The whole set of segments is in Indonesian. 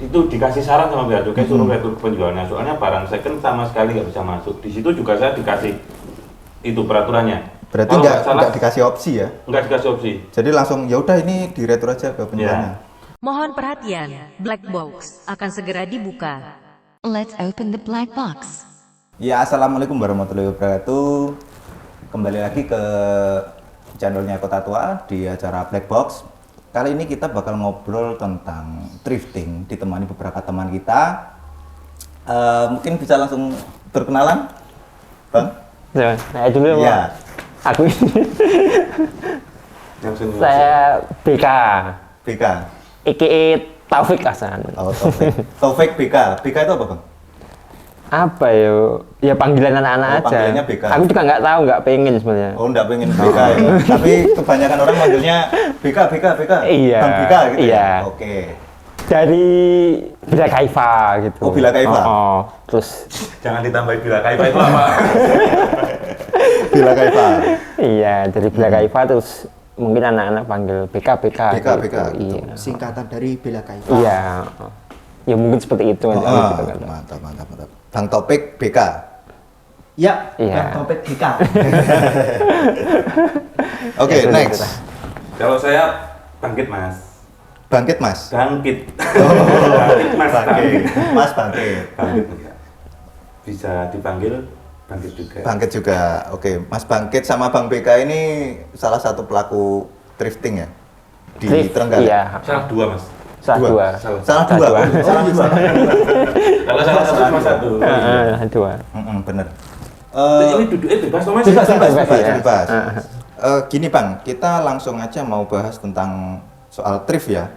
itu dikasih saran sama bea cukai suruh retur penjualnya, soalnya barang second sama sekali nggak bisa masuk. Di situ juga saya dikasih itu peraturannya. Berarti nggak dikasih opsi ya? Nggak dikasih opsi. Jadi langsung ya udah ini diretur aja ke penjualnya. Mohon perhatian, black box akan segera dibuka. Let's open the black box. Ya, assalamualaikum warahmatullahi wabarakatuh. Kembali lagi ke channelnya Kota Tua di acara Black Box. Kali ini kita bakal ngobrol tentang thrifting, ditemani beberapa teman kita. Mungkin bisa langsung berkenalan, Bang? Ya, saya dulu ya. Aku saya BK. BK. IKE Taufik Hasan. Oh, Taufik. Taufik BK. BK itu apa, Bang? Apa ya? Ya panggilan anak-anak aja. Panggilannya BK. Aku juga nggak tahu, nggak pengen sebenarnya. Oh, nggak pengen BK ya. Tapi kebanyakan orang manggilnya BK. Iya. Bang BK gitu. Iya. Ya? Oke. Dari Bila Kaifa gitu. Oh, Bila Kaifa. Terus Jangan ditambahin Bila Kaifa itu apa? Bila Kaifa. iya, dari Bila Kaifa terus mungkin anak-anak panggil BK. BK. Iya. Singkatan dari Bila Kaifa. Iya. Ya mungkin seperti itu aja gitu kan. Mantap. Bang Topik BK. Ya, Iya. Bang Topik BK. Oke, Ya, next. Kalau saya bangkit mas. Bangkit Mas. Bangkit. Bangkit Mas Bangkit. Mas Bangkit. Bangkit ya. Bisa dipanggil bangkit juga. Bangkit juga. Oke, Mas Bangkit sama Bang BK ini salah satu pelaku thrifting ya di Thrift, Trenggalek. iya. Salah dua mas. Salah dua. Salah dua. Salah dua. Kalau salah satu cuma satu. Dua. Bener. Ini duduknya bebas mas. Bebas. Gini Bang, kita langsung aja mau bahas tentang soal thrift ya.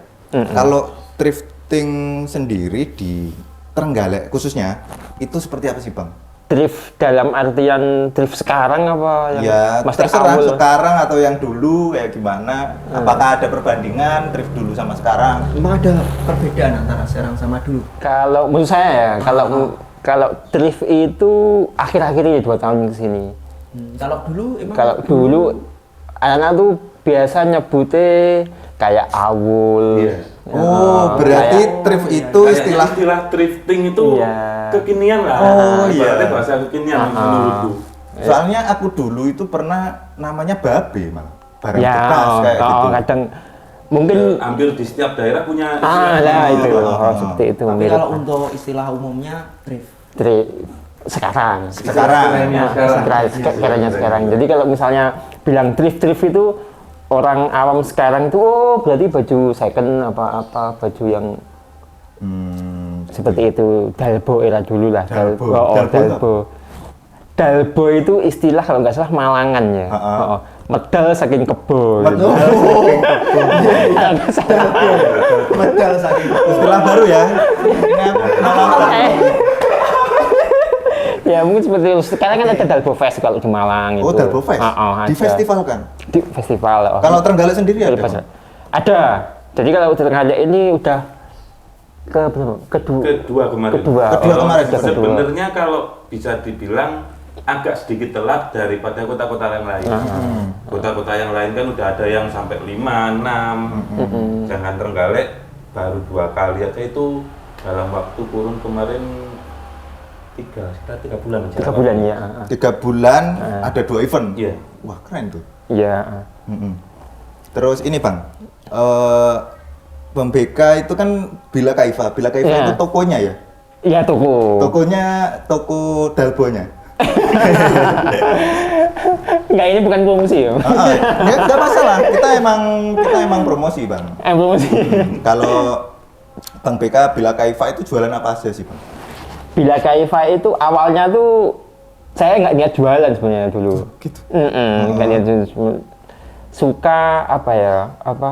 Kalau thrifting sendiri di Trenggalek khususnya itu seperti apa sih Bang? Thrift dalam artian thrift sekarang apa yang Ya Mas terserah awal? sekarang atau yang dulu kayak gimana. Apakah ada perbandingan thrift dulu sama sekarang? Memang ada perbedaan antara sekarang sama dulu. Kalau menurut saya ya, kalau thrift itu akhir-akhir ini 2 tahun ke sini. Kalau dulu emang Kalau dulu anak-anak tuh biasa nyebutnya kayak awul. Iya. Oh, berarti thrift itu Istilah thrifting itu Iya. kekinian lah. Oh, iya. Ibaratnya bahasa kekinian menurutku. Soalnya aku dulu itu pernah namanya babe malah. Barang Ya, bekas kayak gitu. kadang mungkin Hampir di setiap daerah punya lah itu Oh. seperti itu. tapi mirip. kalau untuk istilah umumnya thrift. Thrift sekarang. Kerennya Sekarang. Jadi kalau misalnya bilang thrift itu orang awam sekarang itu oh berarti baju second apa baju yang seperti itu dalbo era dulu lah. Dalbo itu istilah kalau nggak salah Malangan ya. Medal saking kebo. Gitu. Medal saking Istilah baru ya. Ya mungkin seperti itu. Sekarang kan ada Dalbo Fest kalau di Malang itu. Oh, Dalbo Fest. Di ada. festival kan? Di festival. Kalau Trenggalek sendiri ada? Bang? Ada. Jadi kalau di Trenggalek ini udah kedua kemarin. Kedua kemarin. Sebenarnya kalau bisa dibilang agak sedikit telat daripada kota-kota yang lain. Kota-kota yang lain kan udah ada yang sampai 5, 6. Jangan Trenggalek baru 2 kali aja itu dalam waktu kurun kemarin 3 bulan aja. 3 bulan ya. 3 bulan ada 2 event. Iya. Wah, keren tuh. Iya. Terus ini Bang, Bang BK itu kan Bila Kaifa. Bila Kaifa Iya. itu tokonya ya? Iya toko. Toko Dalbonya. Enggak, ini bukan promosi ya. Nggak masalah. Kita emang promosi Bang. Promosi. Kalau Bang BK Bila Kaifa itu jualan apa aja sih Bang? Bila Kaifa itu awalnya tuh saya nggak niat jualan sebenarnya dulu. Gitu. Nggak niat jualan. Suka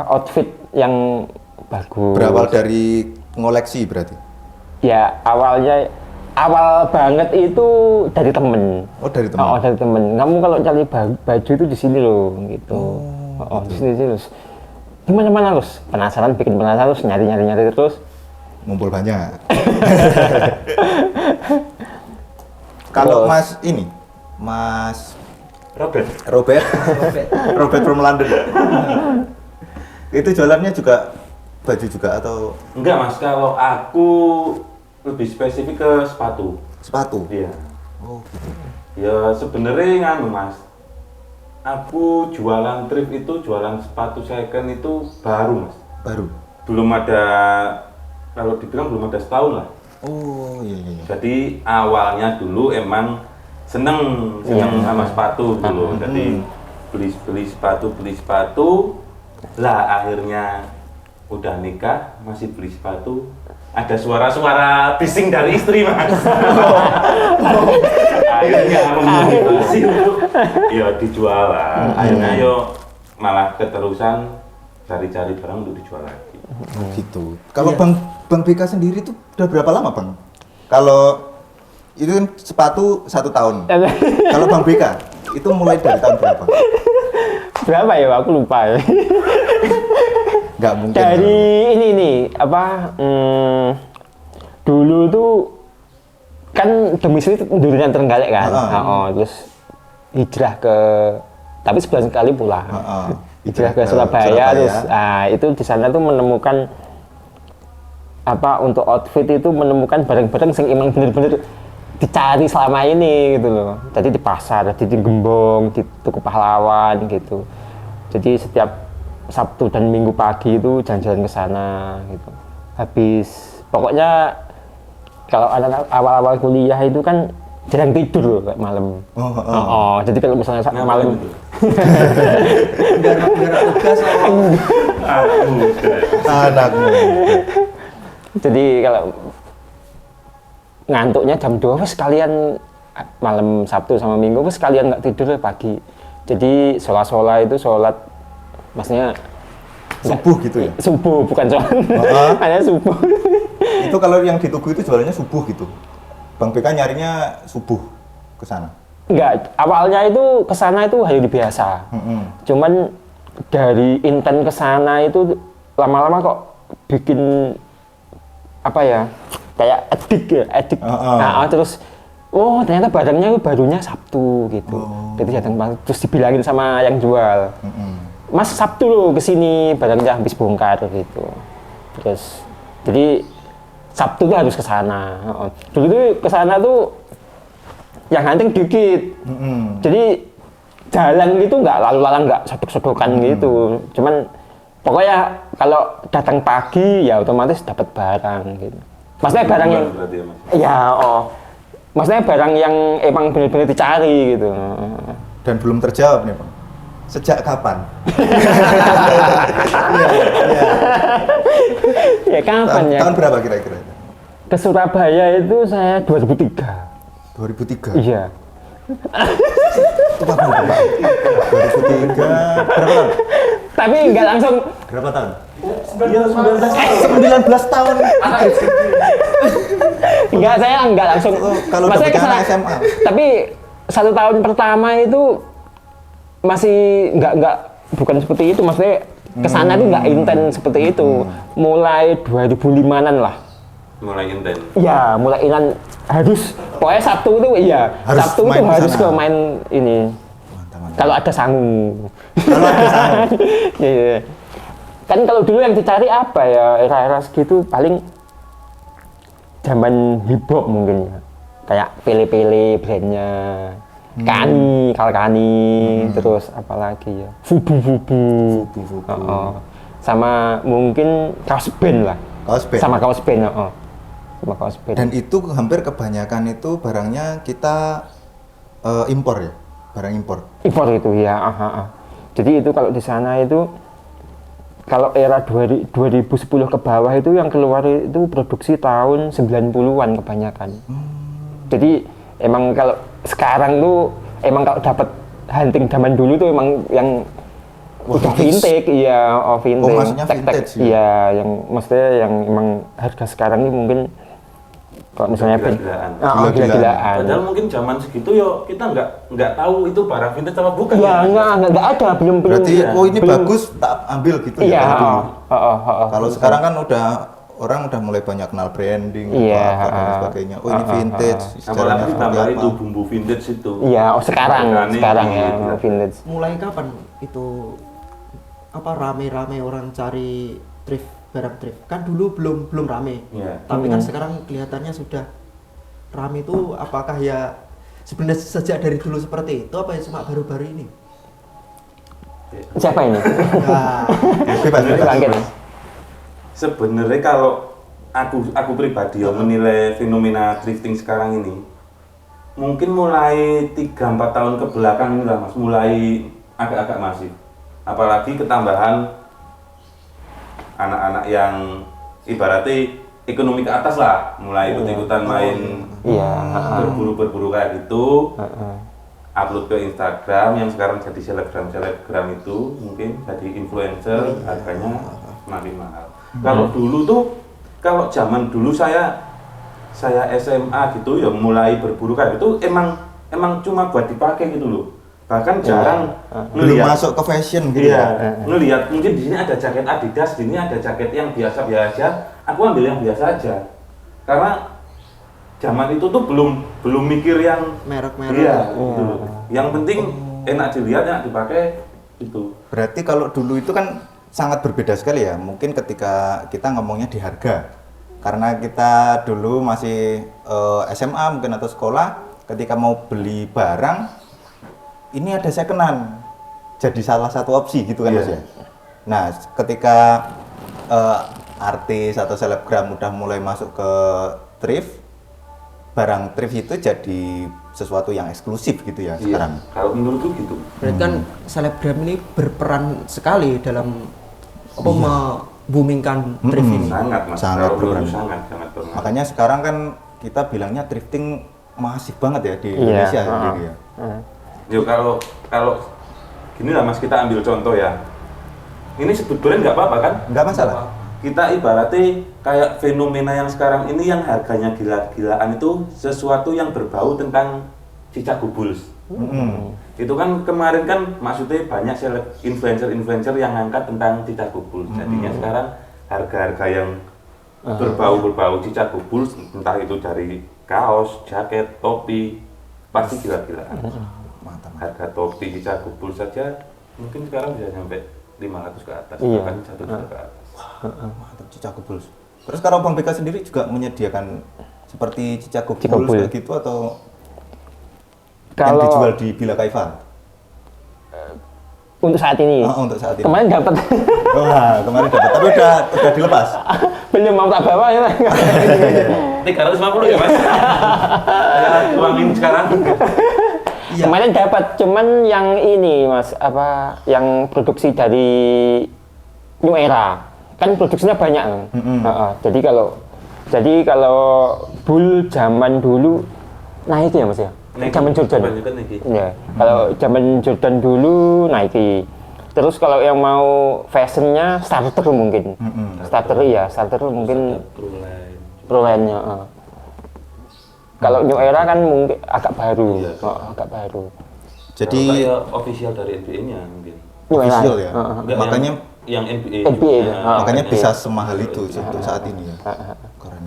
outfit yang bagus. Berawal dari ngoleksi berarti? Ya awal banget itu dari temen. Oh, dari teman. Oh, dari temen. Kamu kalau cari baju itu di sini loh, gitu. Di sini terus. Gimana terus? Penasaran, bikin penasaran terus nyari terus. Ngumpul banyak. Kalau Mas Robert from London. Itu jualannya juga baju juga atau Enggak mas, kalau aku lebih spesifik ke sepatu. sepatu? Iya. Oh gitu. Ya sebenarnya nganu mas, aku jualan thrift itu, jualan sepatu second itu baru mas. Baru. Belum ada, kalau dibilang belum ada setahun lah. Oh iya iya. Iya. Jadi awalnya dulu emang seneng sama sepatu dulu. Jadi beli sepatu, lah akhirnya udah nikah masih beli sepatu. Ada suara-suara bising dari istri mas. Akhirnya memotivasi untuk ya dijual lah. Akhirnya yo malah keterusan cari-cari barang untuk dijual lagi. Oh, gitu. Kalau Bang BK sendiri tuh udah berapa lama Bang? Kalau itu kan sepatu 1 tahun. Kalau Bang BK itu mulai dari tahun berapa? Berapa ya, Pak? Aku lupa ya. Nggak mungkin. Dari ini apa? Dulu tuh kan domisili Durian Trenggalek kan. Terus hijrah ke, tapi 11 kali pulang. Hijrah ke Surabaya, terus itu di sana tuh menemukan apa, untuk outfit itu menemukan barang-barang yang emang bener-bener dicari selama ini gitu loh. Tadi di pasar, di Gembong, di Tugu Pahlawan gitu. Jadi setiap Sabtu dan Minggu pagi itu jalan-jalan ke sana gitu. Habis pokoknya kalau anak awal-awal kuliah itu kan jarang tidur loh kayak malam. Jadi kalau misalnya malam Garap tugas Anakmu. jadi kalau ngantuknya jam 2 wes sekalian malam Sabtu sama Minggu wes sekalian nggak tidur pagi. Jadi sholat itu sholat maksudnya Subuh gitu ya? Subuh, bukan sholat. Hanya subuh. Itu kalau yang di Tugu itu jualannya subuh gitu. Bang BK nyarinya subuh ke sana. Enggak, awalnya itu ke sana itu hari biasa. Cuman dari intent ke sana itu lama-lama kok bikin apa ya? Kayak edik. Nah, terus ternyata barangnya barunya Sabtu gitu. Jadi datang terus dibilangin sama yang jual. Mas, Sabtu loh kesini, barangnya habis bongkar gitu. Terus jadi Sabtu tuh harus ke sana. Dulu tuh ke sana tuh yang hunting dikit. Jadi jalan gitu nggak lalu lalang, nggak sodok-sodokan gitu. Cuman pokoknya kalau datang pagi ya otomatis dapat barang gitu. Maksudnya barang yang maksudnya barang yang emang benar-benar dicari gitu. Dan belum terjawab nih Bang. Sejak kapan? Ya kapan ya? Tahun berapa kira-kira? Ke Surabaya itu saya 2003. 2003? Iya. Itu kapan Pak? 2003. Berapa tahun? Tapi nggak langsung. Berapa tahun? 19 tahun. Enggak, saya nggak langsung. Kalau udah Maksudnya bicara SMA. Tapi 1 tahun pertama itu masih nggak bukan seperti itu. Maksudnya kesana tuh nggak intens seperti itu. Mulai 2005-an lah. Mulai intens. Iya, mulai intens. Harus pokoknya Sabtu itu Sabtu itu harus ke main ini. Kalau ada sangu. Kalau ada sangu. Iya. Kan kalau dulu yang dicari apa ya, era-era segitu paling zaman hip hop mungkin ya. Kayak Pele-Pele brandnya. Kalkani, terus apalagi ya, Fubu. Sama mungkin kaos band lah. Sama kaos band. Sama kaos band. Dan itu hampir kebanyakan itu barangnya kita impor ya, barang impor. Impor itu ya. Jadi itu kalau di sana itu kalau era 2010 ke bawah itu yang keluar itu produksi tahun 90-an kebanyakan. Jadi emang kalau sekarang tuh emang kalau dapat hunting zaman dulu tuh emang yang udah vintage, iya, vintage. Maksudnya vintage ya? Iya, yang maksudnya yang emang harga sekarang ini mungkin kalau misalnya gila-gilaan. Padahal mungkin zaman segitu yo kita nggak tahu itu barang vintage apa bukan. Ya, nggak ada, belum. Berarti ini bagus tak ambil gitu ya. Iya. Kalau sekarang kan orang udah mulai banyak kenal branding, apa dan sebagainya. Oh ini vintage. Apalagi tambah itu bumbu vintage itu. Iya, sekarang ya vintage. Mulai kapan itu apa rame-rame orang cari thrift barang thrift? Kan dulu belum rame. Iya. Tapi kan sekarang kelihatannya sudah rame itu, apakah ya sebenarnya sejak dari dulu seperti itu apa ya cuma baru-baru ini? Siapa ini? Nah, Bebas, bebas. Bangkit. Sebenarnya kalau aku pribadi ya menilai fenomena thrifting sekarang ini, mungkin mulai 3-4 tahun ke belakang ini lah Mas, mulai agak-agak masif. Apalagi ketambahan anak-anak yang ibaratnya ekonomi ke atas lah, mulai ikut-ikutan main Iya. berburu kayak gitu, upload ke Instagram yang sekarang jadi selebgram itu mungkin jadi influencer, harganya semakin mahal. Kalau dulu tuh, kalau zaman dulu saya SMA gitu ya mulai berburu kayak gitu emang cuma buat dipakai gitu loh. Bahkan jarang Belum ngelihat. masuk ke fashion gitu Iya, ya. ngelihat mungkin di sini ada jaket Adidas, di sini ada jaket yang biasa-biasa, aku ambil yang biasa aja. Karena zaman itu tuh belum mikir yang merek-merek. iya, gitu loh. Yang penting enak dilihat, enak dipakai itu. Berarti kalau dulu itu kan sangat berbeda sekali ya. Mungkin ketika kita ngomongnya di harga. Karena kita dulu masih SMA mungkin atau sekolah, ketika mau beli barang ini ada secondan. Jadi salah satu opsi gitu kan Iya. Mas ya. Nah, ketika artis atau selebgram udah mulai masuk ke thrift, barang thrift itu jadi sesuatu yang eksklusif gitu ya sekarang. Kalau menurutku gitu. Berarti kan selebgram ini berperan sekali dalam apa boomingkan thrift ini. Sangat Mas. Sangat Kalau menurutku berperan. sangat berpengaruh. Makanya sekarang kan kita bilangnya thrifting masif banget ya di Iya, Indonesia sendiri ya. Yo kalau gini lah Mas, kita ambil contoh ya. Ini sebetulnya nggak apa-apa kan? Nggak masalah. Kita ibaratnya kayak fenomena yang sekarang ini yang harganya gila-gilaan itu sesuatu yang berbau tentang cicak gubuls. Itu kan kemarin kan maksudnya banyak influencer yang ngangkat tentang cicak gubuls. Jadinya sekarang harga-harga yang berbau cicak gubuls, entah itu dari kaos, jaket, topi, pasti gila-gilaan. Mantap. Harga topi cicak gubuls saja mungkin sekarang bisa sampai 500 ke atas, Iya. bahkan 1 juta ke atas. Mantap cicak gubuls. Terus kalau Bang BK sendiri juga menyediakan seperti cicak gubuls Cicak gubuls. kayak gitu atau yang Kalau dijual di Bila Kaifa? untuk saat ini, Oh, untuk saat ini. kemarin dapat. Wah, kemarin dapat, tapi udah dilepas. Belum mau tak bawa ya. 350 ya Mas? Ya, uangin sekarang. Iya. Kemarin dapat, cuman yang ini Mas, apa yang produksi dari New Era. Kan produksinya banyak kan. Heeh, jadi kalau bull zaman dulu, nah itu ya Mas ya. Zaman Jordan. Kebanyakan Nike. Ya, kalau zaman Jordan dulu Nike. Terus kalau yang mau fashionnya starter mungkin. Starter mungkin Proline. Proline-nya. Kalau New Era kan mungkin agak baru. Iya. Agak baru. Jadi Kalau kayak official dari NBA-nya mungkin. New Era. official ya. Enggak, Makanya yang NBA. NBA, makanya NBA. bisa semahal itu untuk saat ini ya. Keren.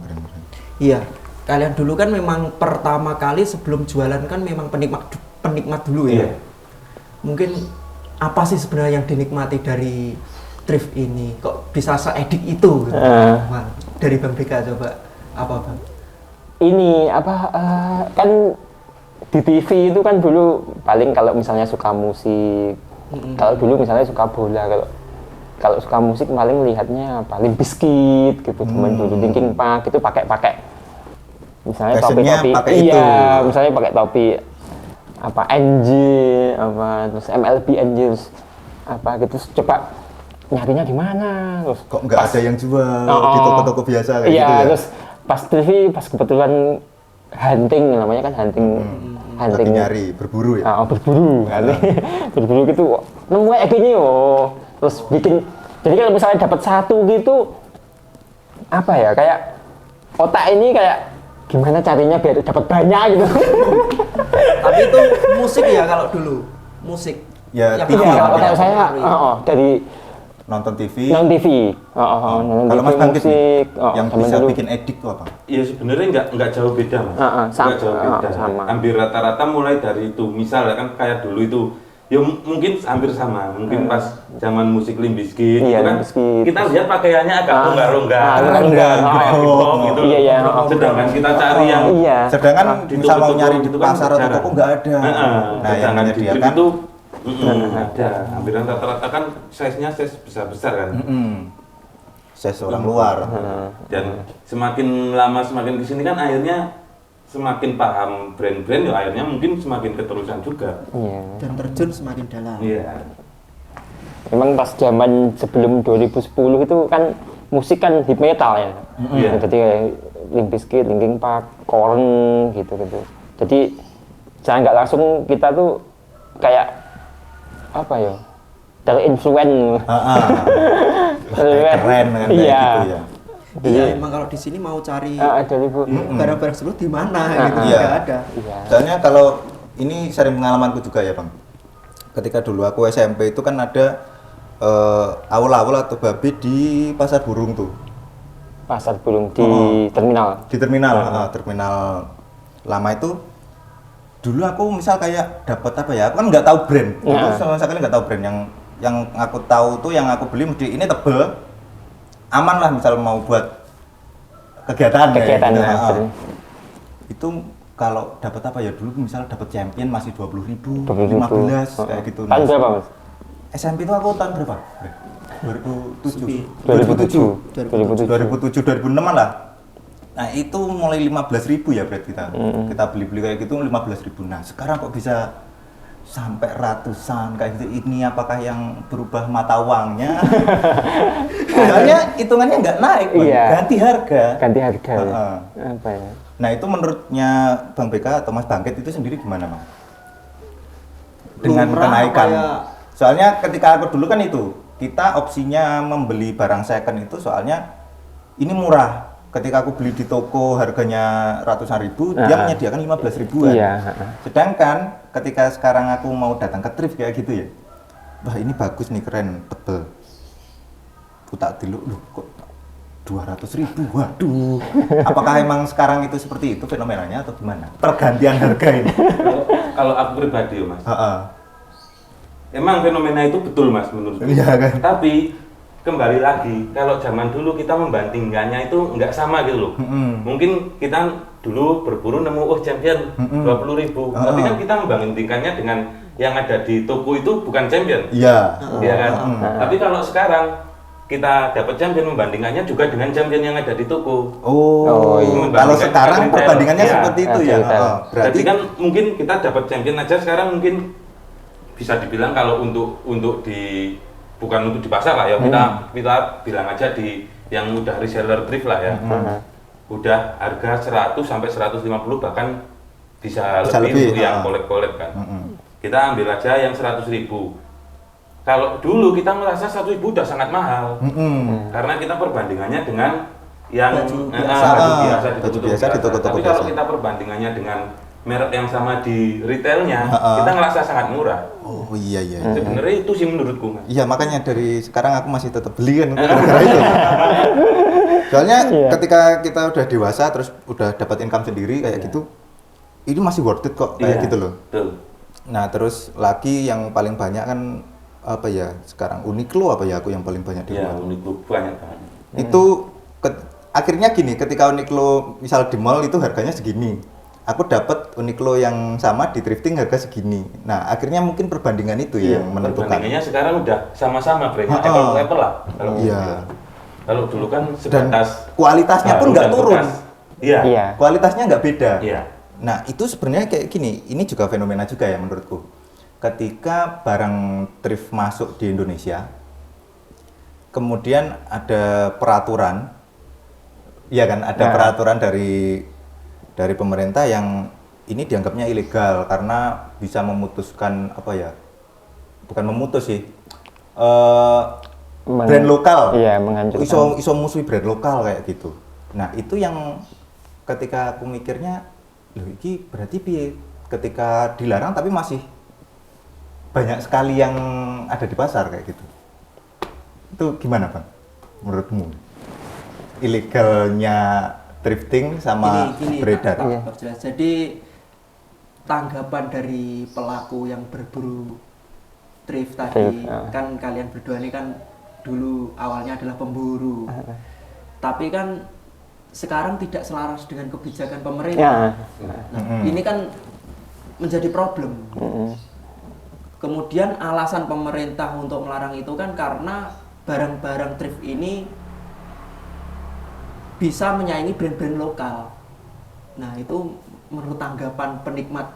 Iya. Kalian dulu kan memang pertama kali sebelum jualan kan memang penikmat dulu ya. Iya. Mungkin apa sih sebenarnya yang dinikmati dari thrift ini? Kok bisa seedik itu? Gitu? Wah, dari Bang BK coba apa Bang? Ini apa kan di TV itu kan dulu paling kalau misalnya suka musik, kalau dulu misalnya suka bola, kalau suka musik paling lihatnya paling Bizkit gitu, teman dulu Linkin Park itu pakai misalnya Fashionnya topi-topi, pakai iya, itu. misalnya pakai topi apa NJ apa terus MLB Angels apa gitu, terus coba nyarinya di mana, terus Kok nggak ada yang jual Oh, di toko-toko biasa kayak iya, gitu ya? terus pas TV pas kebetulan hunting, namanya kan hunting Lagi nyari, berburu ya? berburu berburu gitu, nemu kayak gini terus bikin, jadi kalau misalnya dapat satu gitu apa ya, kayak otak ini kayak gimana caranya biar dapat banyak gitu. Tapi itu musik ya kalau dulu musik. Ya, Yang TV pertama ya, Kalau kali saya dari Nonton TV. non TV, nonton Kalau TV Mas Bangkit nih, musik, yang zaman bisa dulu. bikin edik tuh apa? Iya sebenarnya nggak jauh beda Mas. Sama, Nggak jauh beda. sama. Hampir rata-rata mulai dari itu. Misal kan kayak dulu itu Ya mungkin hampir sama, mungkin pas zaman musik Limp Bizkit Iya, itu kan Limp Bizkit. kita lihat pakaiannya agak rongga-rongga, rongga. gitu. Iya, iya. Sedangkan kita cari yang Iya. Sedangkan di misal mau toko-toko nyari di gitu kan pasar atau jarang. toko nggak ada. Nah, yang Sedangkan di menyediakan Trip itu ada, hampiran rata-rata kan size-nya size besar-besar kan. size orang luar. Dan semakin lama semakin kesini kan akhirnya semakin paham brand-brand ya akhirnya mungkin semakin keterusan juga. Iya. Dan terjun semakin dalam. Iya. Memang pas zaman sebelum 2010 itu kan musik kan hip metal ya. Iya. Jadi kayak Limp Bizkit, Linkin Park, Korn gitu-gitu. Jadi secara nggak langsung kita tuh kayak apa ya? Terinfluen. Keren kan kayak Iya. gitu ya. Iya, emang kalau di sini mau cari Ada ibu. barang-barang tersebut di mana gitu, Iya. nggak ada. Iya. Soalnya kalau ini sering pengalamanku juga ya Bang. Ketika dulu aku SMP itu kan ada awul-awul atau babi di pasar burung tuh. Pasar burung di terminal. Di terminal, terminal lama itu. Dulu aku misal kayak dapat apa ya? Aku kan nggak tahu brand. Aku sama sekali nggak tahu brand. Yang aku tahu tuh yang aku beli mesti ini tebel, aman lah misal mau buat kegiatan Kegiatan, gitu. ya, betul. Itu kalau dapat apa ya dulu misal dapat champion masih 20.000, 20.000. 15 kayak gitu. Tahun berapa Mas? SMP itu aku tahun berapa? 2007. 2007. 2006 lah. Nah itu mulai 15.000 ya berarti kita beli-beli kayak gitu 15.000. Nah sekarang kok bisa sampai ratusan kayak gitu. Ini apakah yang berubah mata uangnya? Soalnya hitungannya nggak naik, Bang. Iya. Ganti harga. Ganti harga. Ya. Heeh. Apa ya? Nah itu menurutnya Bang BK atau Mas Bangkit itu sendiri gimana, Bang? Dengan Lumrah kenaikan. kayak- Soalnya ketika aku dulu kan itu, kita opsinya membeli barang second itu soalnya ini murah. Ketika aku beli di toko harganya ratusan ribu, dia menyediakan 15 ribuan. Iya. Sedangkan ketika sekarang aku mau datang ke thrift kayak gitu ya, wah ini bagus nih, keren, tebel. Putak dulu, loh kok 200.000, waduh. Apakah emang sekarang itu seperti itu fenomenanya atau gimana? Pergantian harga ini. Kalau aku pribadi Mas, Heeh. emang fenomena itu betul Mas menurutku. Iya kan? Tapi kembali lagi, kalau zaman dulu kita membandingkannya itu nggak sama gitu loh. Mungkin kita dulu berburu nemu champion 20.000, tapi kan kita membandingkannya dengan yang ada di toko itu bukan champion. Iya. Iya kan? Tapi kalau sekarang kita dapat champion membandingkannya juga dengan champion yang ada di toko. Oh, iya. kalau Membandingkan sekarang dengan perbandingannya retail. seperti itu Iya, ya. retail. Heeh. Berarti Jadi kan mungkin kita dapat champion aja sekarang mungkin bisa dibilang kalau untuk di bukan untuk di pasar lah ya, kita bilang aja di yang udah reseller thrift lah ya. Udah harga 100 sampai 150 bahkan bisa lebih untuk yang kolek-kolek kan. Kita ambil aja yang 100.000. Kalau dulu kita merasa 100.000 udah sangat mahal. Karena kita perbandingannya dengan yang Baju baju biasa di toko-toko Tapi kalau biasa. kita perbandingannya dengan merek yang sama di retailnya, kita ngerasa sangat murah. oh iya iya. Sebenarnya itu sih menurutku Mas. Iya, makanya dari sekarang aku masih tetap beli kan gara-gara itu. Soalnya ketika kita udah dewasa terus udah dapat income sendiri kayak gitu, ini masih worth it kok kayak Iya, gitu loh. Betul. Nah, terus lagi yang paling banyak kan apa ya? Sekarang Uniqlo apa ya aku yang paling banyak Iya, dibuat. Uniqlo banyak banget. Itu akhirnya gini, ketika Uniqlo misal di mall itu harganya segini. Aku dapat Uniqlo yang sama di thrifting harga segini. Nah, akhirnya mungkin perbandingan itu ya yang menentukan. Perbandingannya sekarang udah sama-sama brandnya Heeh. Apple lah. Kalau Iya. kalau dulu kan Dan sebatas kualitasnya pun baru nggak dan turun. bekas. Iya. Iya. Kualitasnya nggak beda. Iya. Nah, itu sebenarnya kayak gini, ini juga fenomena juga ya menurutku. Ketika barang thrift masuk di Indonesia, kemudian ada peraturan, ya kan, ada peraturan dari pemerintah yang ini dianggapnya ilegal karena bisa memutuskan apa ya? Bukan memutus sih. Brand lokal. Iya, menghancurkan. Iso musuhi brand lokal kayak gitu. Nah, itu yang ketika aku mikirnya, loh ini berarti piye? Ketika dilarang tapi masih banyak sekali yang ada di pasar kayak gitu. Itu gimana, Bang? Menurutmu? Ilegalnya thrifting sama Gini, beredar. Pak, Pak, jelas. Jadi tanggapan dari pelaku yang berburu thrift tadi. Thrift, Kan kalian berdua ini kan dulu awalnya adalah pemburu. Tapi kan sekarang tidak selaras dengan kebijakan pemerintah. Nah, ini kan menjadi problem. Kemudian alasan pemerintah untuk melarang itu kan karena barang-barang thrift ini bisa menyaingi brand-brand lokal. Nah, itu menurut tanggapan penikmat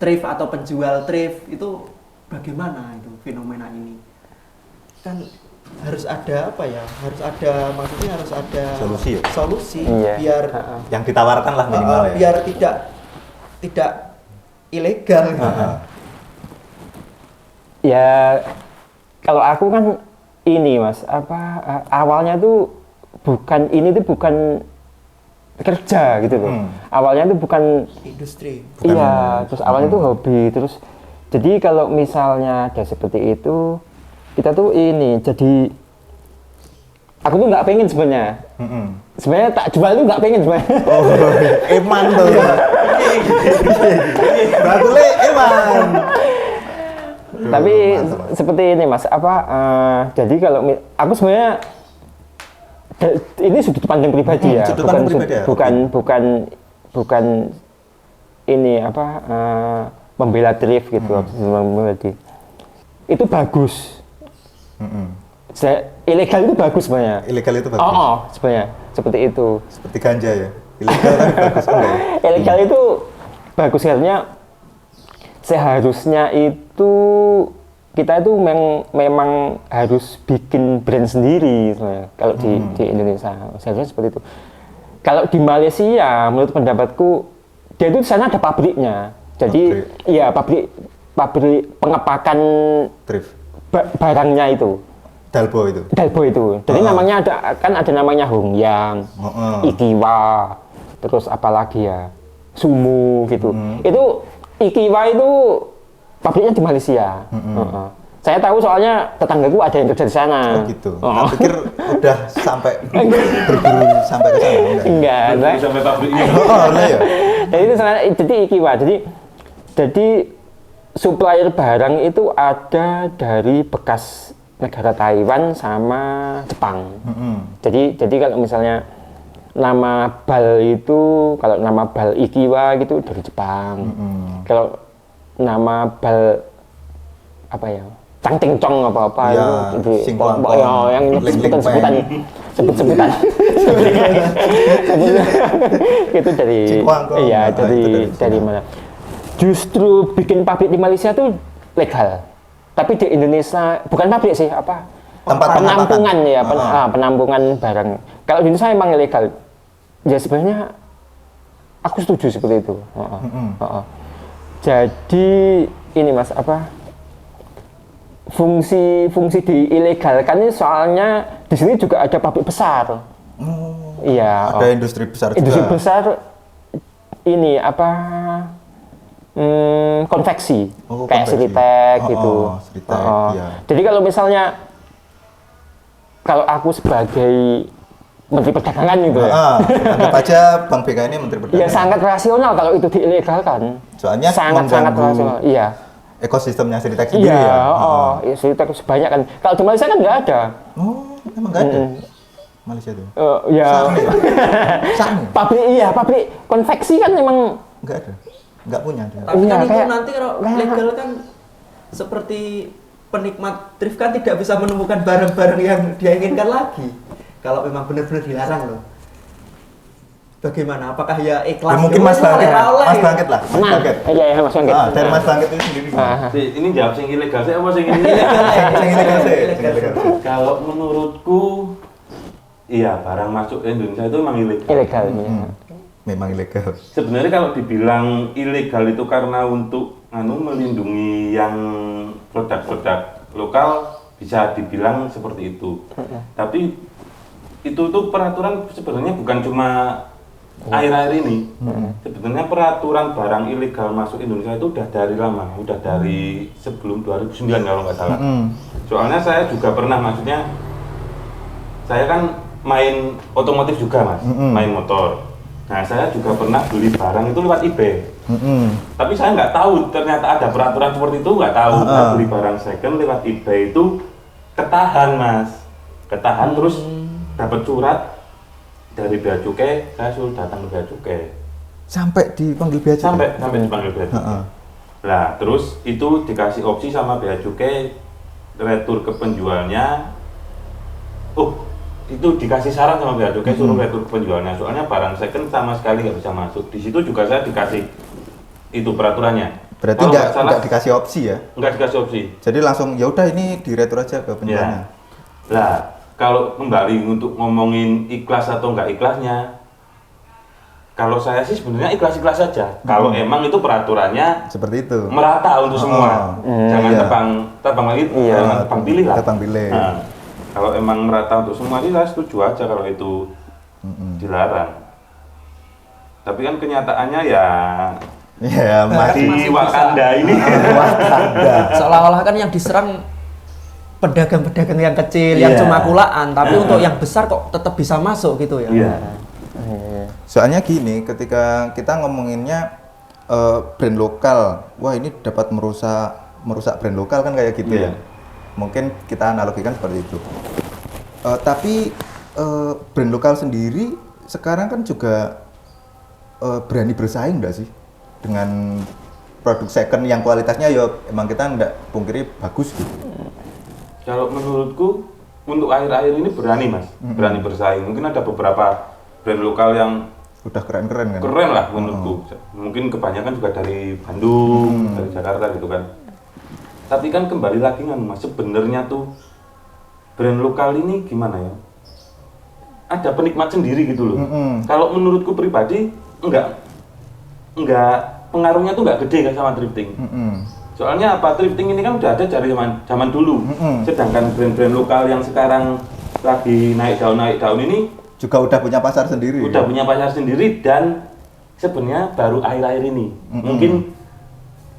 thrift atau penjual thrift itu bagaimana itu fenomena ini? Kan harus ada apa ya? Maksudnya harus ada Solusi ya? Solusi Iya. biar Yang ditawarkan lah minimal ya. biar tidak ilegal. Ya kalau aku kan ini Mas, awalnya tuh bukan kerja gitu loh. Awalnya tuh bukan Industri. iya, terus awalnya tuh hobi, terus jadi kalau misalnya ada seperti itu, kita tuh ini jadi aku tuh nggak pengen sebenarnya. Sebenarnya tak jual tuh nggak pengen sebenarnya. Oh, eman tuh. Bagule eman. Tapi seperti ini Mas, jadi kalau aku sebenarnya ini sudut pandang pribadi ya, sudut pandang pribadi ya? bukan ini membela thrift gitu, itu bagus. Ilegal itu bagus sebenarnya. Ilegal itu bagus. Sebenarnya seperti itu. Seperti ganja ya. Ilegal tapi bagus enggak? Ilegal itu bagus karena seharusnya itu kita itu memang harus bikin brand sendiri sebenarnya, kalau di Indonesia seharusnya seperti itu. Kalau di Malaysia menurut pendapatku dia itu di sana ada pabriknya, jadi iya pabrik pengepakan Thrift. Barangnya itu. Dalbo itu. Jadi namanya ada namanya Hongyang, Ikiwa, terus apalagi ya Sumu gitu. Itu Ikiwa itu pabriknya di Malaysia. Saya tahu soalnya tetanggaku ada yang kerja di sana. Oh gitu. Nah, pikir udah sampai berburu sampai ke sana. Enggak. Sampai pabriknya. Nah ya. Jadi itu jadi Ikiwa. Jadi supplier barang itu ada dari bekas negara Taiwan sama Jepang. Jadi kalau misalnya nama bal Ikiwa gitu dari Jepang. Kalau nama bal apa ya? Cangtingcong apa-apa ya, itu yang sebutan itu dari dari mana? Justru bikin pabrik di Malaysia tuh legal. Tapi di Indonesia bukan pabrik sih, tempat penampungan ya, penampungan barang. Kalau di Indonesia emang ilegal. Ya sebenarnya aku setuju seperti itu. Jadi ini Mas, fungsi diilegalkan ini soalnya di sini juga ada pabrik besar. Iya. Ada industri besar juga. Industri besar ini konveksi, kayak Sritek gitu. Sritek, iya. Jadi kalau misalnya kalau aku sebagai Menteri Perdagangan gitu anggap aja Bank BK ini Menteri Perdagangan. Ya sangat rasional kalau itu diilegalkan. Soalnya sangat rasional. Iya. Ekosistemnya Sritek sendiri ya. Iya, Sritek sebanyak kan. Kalau di Malaysia kan nggak ada. Oh, emang nggak ada. Malaysia tuh. Ya. Sama. Pabrik konveksi kan memang nggak ada. Nggak punya dia. Tapi kan itu nanti kalau legal kan seperti penikmat thrift kan tidak bisa menemukan barang-barang yang dia inginkan lagi. Kalau memang benar-benar dilarang loh. Bagaimana? Apakah ya ikhlas? Ya, mungkin Mas Bangkit lah. Mas Bangkit. Iya, Mas Bangkit. Dari Mas Bangkit itu sendiri. Ini jawab sing ilegal saya apa sing Ilegal. Kalau menurutku iya, barang masuk Indonesia itu memang ilegal. Ilegal. Memang ilegal. Sebenarnya kalau dibilang ilegal itu karena untuk melindungi yang produk-produk lokal bisa dibilang seperti itu. Tapi itu tuh peraturan sebenarnya bukan cuma akhir-akhir ini. Sebenarnya peraturan barang ilegal masuk Indonesia itu udah dari lama, udah dari sebelum 2009 kalau nggak salah. Soalnya saya juga pernah, maksudnya saya kan main otomotif juga Mas, main motor. Nah, saya juga pernah beli barang itu lewat eBay. Mm-mm. Tapi saya nggak tahu ternyata ada peraturan seperti itu, nggak tahu. Saya beli barang second lewat eBay itu ketahan, Mas. Ketahan terus dapat surat dari bea cukai, saya suruh datang ke bea cukai. Sampai dipanggil bea cukai? Sampai dipanggil bea cukai. Nah, terus itu dikasih opsi sama bea cukai retur ke penjualnya. Itu dikasih saran sama bea cukai suruh retur ke penjualnya. Soalnya barang second sama sekali nggak bisa masuk. Di situ juga saya dikasih itu peraturannya. Berarti nggak dikasih opsi ya? Nggak dikasih opsi. Jadi langsung ya udah ini diretur aja ke penjualnya. Ya. Nah, kalau kembali untuk ngomongin ikhlas atau nggak ikhlasnya, kalau saya sih sebenarnya ikhlas-ikhlas saja. Kalau emang itu peraturannya Seperti itu. merata untuk semua. Jangan iya. tebang lagi, jangan tebang pilih lah. Tebang pilih. Nah, kalau emang merata untuk semua sih saya setuju aja kalau itu dilarang. Tapi kan kenyataannya ya Ya di Wakanda ini. Wakanda. Seolah-olah kan yang diserang pedagang-pedagang yang kecil, yang cuma kulaan, tapi untuk yang besar kok tetap bisa masuk gitu ya. Iya. Soalnya gini, ketika kita ngomonginnya brand lokal, wah ini dapat merusak brand lokal kan kayak gitu ya. Mungkin kita analogikan seperti itu. Tapi brand lokal sendiri sekarang kan juga berani bersaing nggak sih dengan produk second yang kualitasnya ya emang kita nggak pungkiri bagus gitu. Kalau menurutku untuk akhir-akhir ini berani, Mas, berani bersaing. Mungkin ada beberapa brand lokal yang Udah keren-keren kan? keren lah menurutku. Mungkin kebanyakan juga dari Bandung, dari Jakarta gitu kan. Tapi kan kembali lagi kan, Mas, sebenarnya tuh brand lokal ini gimana ya? Ada penikmat sendiri gitu loh. Kalau menurutku pribadi enggak pengaruhnya tuh enggak gede kan sama thrifting. Soalnya apa, thrifting ini kan udah ada dari zaman dulu. Sedangkan brand-brand lokal yang sekarang lagi naik daun ini Juga udah punya pasar sendiri. udah punya pasar sendiri dan sebenarnya baru akhir-akhir ini. Mungkin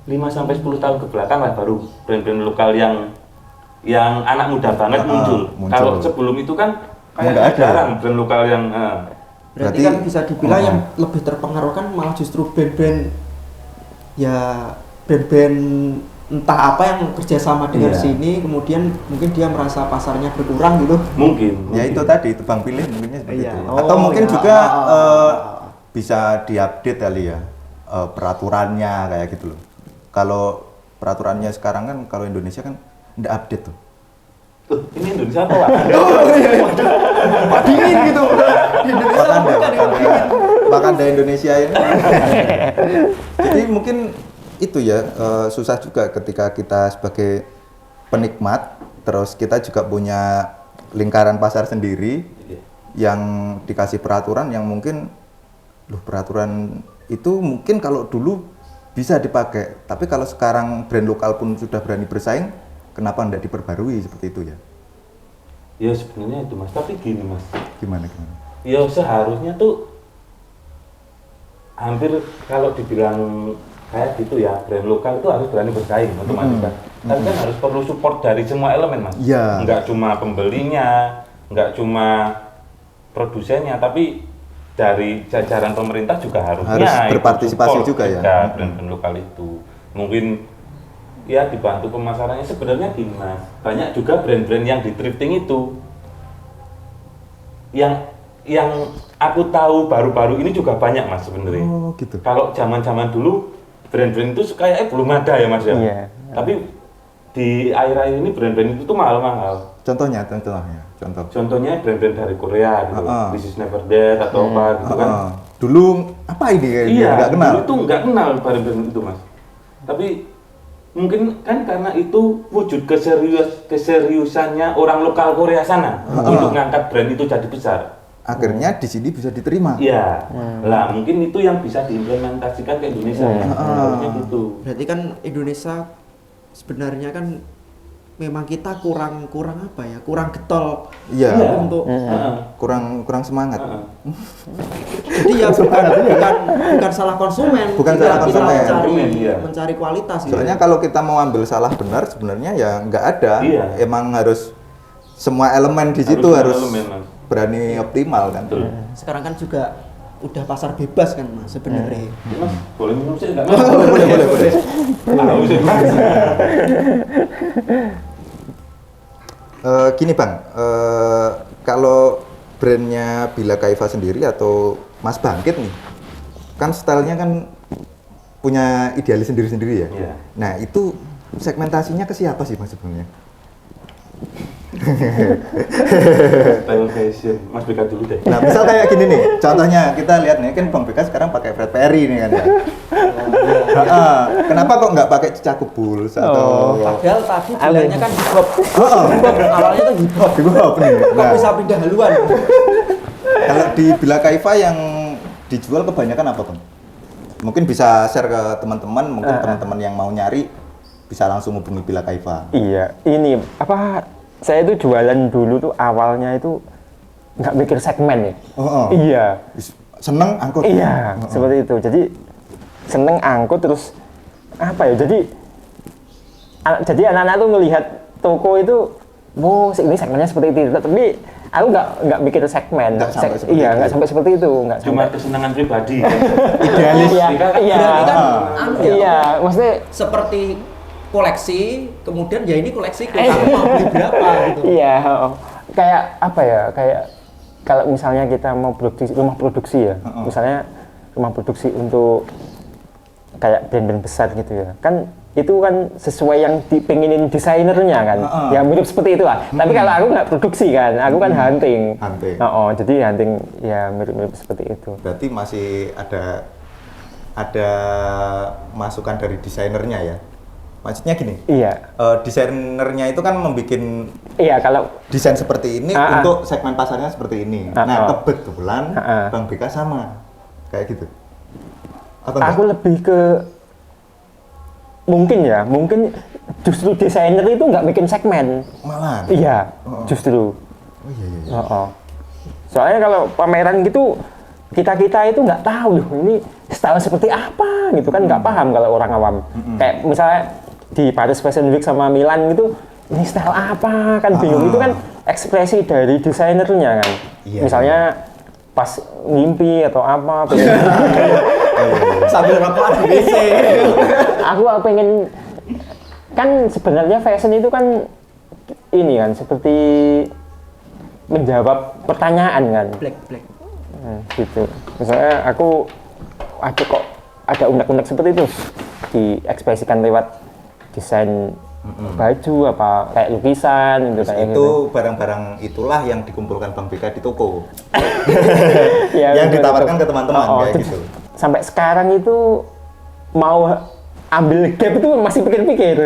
5-10 tahun ke belakang lah baru brand-brand lokal yang anak muda banget muncul. Kalau sebelum itu kan kayak jarang brand lokal yang Berarti kan bisa dibilang yang lebih terpengaruh kan malah justru brand-brand ya brand-brand entah apa yang kerjasama dengan sini, kemudian mungkin dia merasa pasarnya berkurang gitu. mungkin. Ya itu tadi tebang pilih mungkinnya seperti Iya. itu. Oh, Atau mungkin ya. juga bisa diupdate kali ya peraturannya kayak gitu loh. Kalau peraturannya sekarang kan kalau Indonesia kan nggak update tuh. Ini Indonesia apa, Pak? Pak dingin gitu. Di Indonesia bukan ya, Pak dingin. Wakanda Indonesia ini. Jadi mungkin itu ya susah juga ketika kita sebagai penikmat, terus kita juga punya lingkaran pasar sendiri yang dikasih peraturan yang mungkin, loh peraturan itu mungkin kalau dulu bisa dipakai, tapi kalau sekarang brand lokal pun sudah berani bersaing, kenapa tidak diperbarui seperti itu ya? Ya sebenarnya itu, Mas. Tapi gini, Mas. Gimana? Ya seharusnya tuh hampir kalau dibilang kayak gitu ya, brand lokal itu harus berani bersaing otomatis kan. Tapi kan harus perlu support dari semua elemen, Mas. Iya. Nggak cuma pembelinya, nggak cuma produsennya, tapi dari jajaran pemerintah juga harusnya Harus berpartisipasi support juga ya. brand-brand lokal itu. Mungkin ya dibantu pemasarannya. Sebenarnya gini, Mas, banyak juga brand-brand yang di thrifting itu yang aku tahu baru-baru ini juga banyak, Mas, sebenarnya. Oh gitu. Kalau zaman-zaman dulu brand-brand itu kayaknya belum ada ya, Mas ya. Iya. Tapi di akhir-akhir ini brand-brand itu tuh mahal-mahal. Contohnya. Contohnya brand-brand dari Korea gitu, This is Never Dead atau apa gitu kan. Dulu apa ini Iya, nggak kenal. dulu itu nggak kenal brand-brand itu, Mas. Tapi mungkin kan karena itu wujud keseriusannya orang lokal Korea sana untuk ngangkat brand itu jadi besar. Akhirnya di sini bisa diterima. Iya, lah mungkin itu yang bisa diimplementasikan ke Indonesia. Harusnya gitu. Berarti kan Indonesia sebenarnya kan memang kita kurang apa ya? Kurang getol. Iya. Untuk Kurang semangat. jadi ya bukan salah konsumen. Bukan Kita salah konsumen. mencari kualitas. Soalnya kalau kita mau ambil salah benar sebenarnya ya nggak ada. Iya. Emang harus semua elemen di situ harus elemen, Mas. berani optimal kan. Sekarang kan juga udah pasar bebas kan Mas sebenarnya. Mas, boleh minum sih enggak Mas? Boleh. Tahu sih. Gini Bang, kalau brandnya Bila Kaifa sendiri atau Mas Bangkit nih, kan stylenya kan punya idealis sendiri-sendiri ya. Iya. Nah itu segmentasinya ke siapa sih Mas sebenarnya? Style fashion. Mas Beka dulu deh. Nah misal kayak gini nih, contohnya kita lihat nih kan Bang Beka sekarang pakai Fred Perry nih kan ya. Kenapa kok nggak pakai Cicaku Bulls atau? Padahal tadi bilangnya kan hip hop. Awalnya tuh hip hop. Hip hop nih. Kok Nah, bisa pindah haluan? kalau di Bila Kaifa yang dijual kebanyakan apa Bang? Mungkin bisa share ke teman-teman, mungkin teman-teman yang mau nyari bisa langsung hubungi Bila Kaifa. Iya, ini apa? Saya itu jualan dulu tuh awalnya itu nggak mikir segmen ya. Iya, Seneng angkut. iya, seperti itu. Jadi seneng angkut terus apa ya? Jadi anak-anak tuh melihat toko itu, oh ini segmennya seperti itu. Tapi aku nggak mikir segmen. Nggak sampai seperti Iya, itu. nggak sampai seperti itu. Nggak Cuma sampai. kesenangan pribadi. Idealis. Iya, iya, Berarti kan anu ya, iya. Maksudnya seperti koleksi, kemudian ya ini koleksi kamu mau beli berapa gitu. iya, kayak apa ya? Kayak kalau misalnya kita mau rumah produksi ya, misalnya rumah produksi untuk kayak brand-brand besar gitu ya, kan itu kan sesuai yang dipenginin desainernya kan, ya mirip seperti itu lah. Tapi kalau aku nggak produksi kan, aku kan hunting. Hunting. Jadi hunting ya mirip-mirip seperti itu. Berarti masih ada masukan dari desainernya ya. Maksudnya gini, Iya, desainernya itu kan membuat iya kalau desain seperti ini untuk segmen pasarnya seperti ini. Nah, kebetulan Bang BK sama kayak gitu. Atau enggak? aku lebih ke mungkin justru desainer itu nggak bikin segmen. Malah. Iya, justru. Oh iya. Soalnya kalau pameran gitu kita itu nggak tahu loh ini style seperti apa gitu kan, nggak paham kalau orang awam. Kayak misalnya di Paris Fashion Week sama Milan gitu, ini style apa kan bingung. Itu kan ekspresi dari desainernya kan. Iya, Misalnya pas ngimpi atau apa. Sambil rokokan di WC. Aku pengen kan sebenarnya fashion itu kan ini kan seperti menjawab pertanyaan kan. Black. Gitu. Misalnya aku kok ada unek-unek seperti itu diekspresikan lewat desain baju apa kayak lukisan gitu Terus kayak itu gitu. barang-barang itulah yang dikumpulkan Bang BK di toko. Ya, yang betul, ditawarkan betul. ke teman-teman kayak terus gitu. Sampai sekarang itu mau ambil gap itu masih pikir-pikir.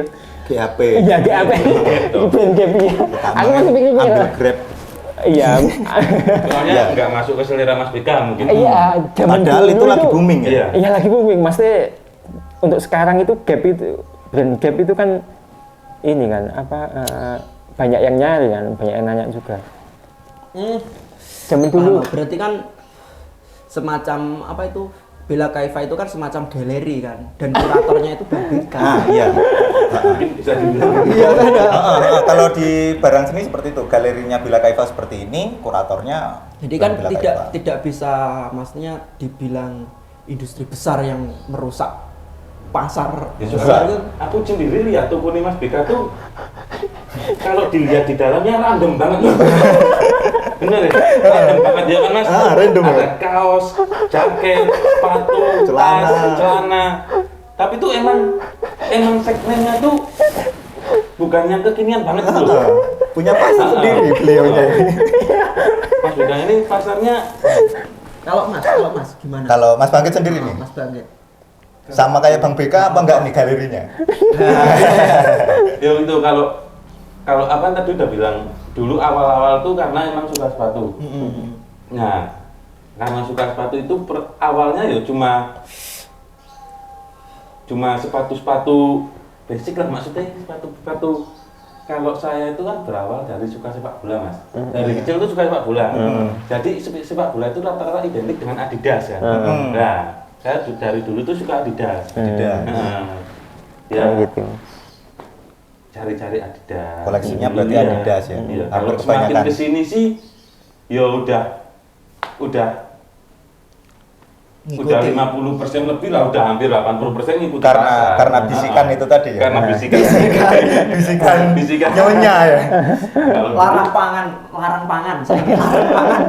GAP. Iya, gap. Brand gapnya. Aku masih pikir-pikir. Ambil Grab. Iya. Soalnya nggak masuk ke selera Mas Beka mungkin. Iya, zaman Padahal dulu itu lagi booming ya. Iya. Iya, lagi booming. Maksudnya untuk sekarang itu gap itu brand gap itu kan ini kan apa banyak yang nyari kan, banyak yang nanya juga. Zaman dulu Berarti kan semacam apa itu? Bila Kaifa itu kan semacam galeri kan, dan kuratornya itu Bang Beka. Iya. Mungkin bisa dibilang. Iya kan? Kalau di barang seni seperti itu, galerinya Bila Kaifa seperti ini, kuratornya Jadi kan Bila tidak Kaifa. tidak bisa maksudnya dibilang industri besar yang merusak pasar Ya besar juga. itu. Aku sendiri lihat toko ini Mas Beka tuh kalau dilihat di dalamnya random banget. Bener ya? Random banget ya kan Mas? Random Ada ya. kaos, jaket, sepatu, Celana. tas, celana. Tapi tuh emang segmennya tuh bukan yang kekinian banget gitu loh. Punya pasar sendiri beliaunya ini. Mas Beka ini pasarnya Kalau Mas gimana? Kalau Mas Bangkit sendiri nih, Mas Bangkit. sama kayak Bang BK apa enggak nih galerinya? ya itu kalau apa tadi udah bilang dulu awal-awal tuh karena emang suka sepatu. Nah, karena suka sepatu itu awalnya ya cuma sepatu-sepatu basic lah, maksudnya sepatu kalau saya itu kan berawal dari suka sepak bola Mas. Dari kecil tuh suka sepak bola. Jadi sepak bola itu rata-rata identik dengan Adidas kan. Nah, saya dari dulu tuh suka Adidas. Ya gitu. cari-cari Adidas. Koleksinya berarti Iya. Adidas ya? Iya. Hampir Kalau semakin kebanyakan. kesini sih, ya udah udah 50% lebih lah, udah hampir 80% ngikuti pasar. Karena bisikan itu tadi ya. Karena bisikan. bisikan nyonya ya. Larang pangan, saya kira larang pangan.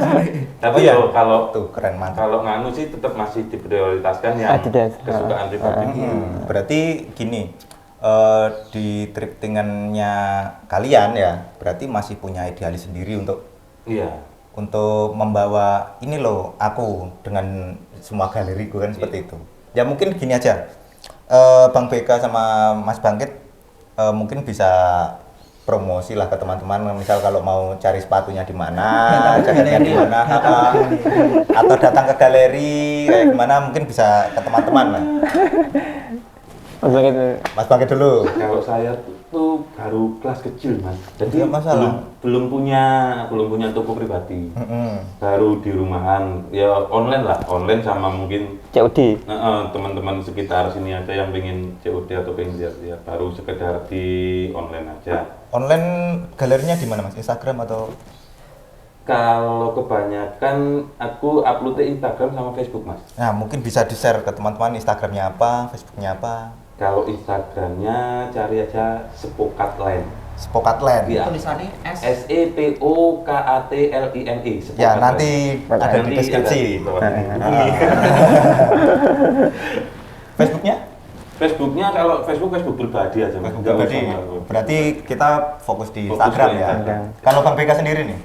Tapi iya. kalau Tuh keren mantap. kalau nganu sih tetap masih diprioritaskan ya kesukaan pribadi. Berarti gini, di thriftingannya kalian ya, berarti masih punya idealis sendiri Iya. untuk membawa ini loh aku dengan semua galeriku kan seperti itu. Ya mungkin gini aja, Bang BK sama Mas Bangkit mungkin bisa promosi lah ke teman-teman, misal kalau mau cari sepatunya di mana, jaketnya di mana, atau datang ke galeri kayak gimana, mungkin bisa ke teman-teman lah. Mas Bangkit dulu. Kalau saya tuh baru kelas kecil mas, jadi Nggak masalah. belum punya toko pribadi, baru di rumahan ya online sama mungkin COD. teman-teman sekitar sini aja yang pengen COD atau pengen lihat ya, baru sekedar di online aja. Online galerinya di mana Mas? Instagram atau? Kalau kebanyakan aku upload di Instagram sama Facebook mas. Nah mungkin bisa di-share ke teman-teman Instagramnya apa, Facebooknya apa? Kalau Instagramnya cari aja Spokatline. Spokatline. Iya. Tulisannya SEPOKATLINE. Ya nanti ada di deskripsi. Facebooknya? Facebooknya kalau Facebook pribadi aja. Mas. Facebook Nggak pribadi. usah malu. Berarti kita fokus di Fokus Instagram ke ya. Instagram. Kalau Bang BK sendiri nih,